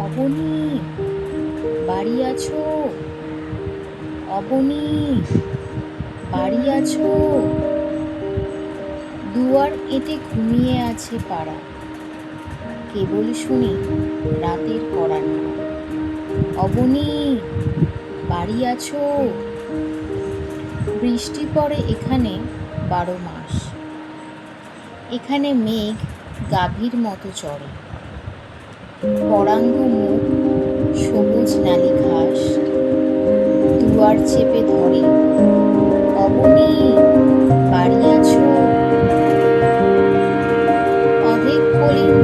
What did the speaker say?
অবনী, বাড়ি আছো? অবনী, বাড়ি আছো? দুয়ার এঁটে ঘুমিয়ে আছে পাড়া, কেবল শুনি রাতের কড়া নাড়া। অবনী, বাড়ি আছো? বৃষ্টি পড়ে এখানে 12 মাস। এখানে মেঘ গাভীর মতো চড়ে, পরাঙ্গ মুখ, সবুজ নালি ঘাস দুয়ার চেপে ধরে। অবনী, বাড়ি আছো? অধেক কলিন